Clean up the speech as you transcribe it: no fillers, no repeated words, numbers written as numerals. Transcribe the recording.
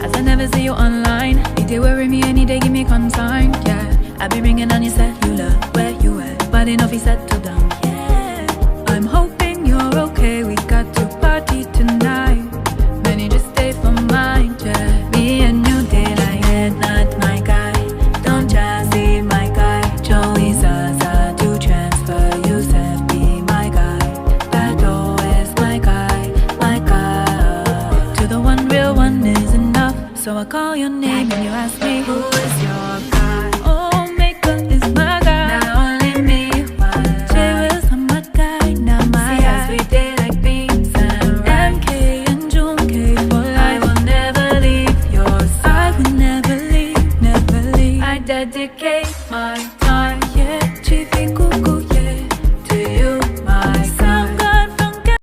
as I never see you online. Need to worry me any day, give me concern, yeah. I be ringing on your cellular, where you at? But enough is settled down, yeah. I'm hoping you're okay, we got to party tonight. Many just stay for mine, yeah. Me and you daylight, yeah, not my guy. Don't just see my guy. Joey Zaza to transfer, Yusef be my guy. Beto is my guy, my guy. To the one real one is enough. So I call your name and you ask me, who is yours?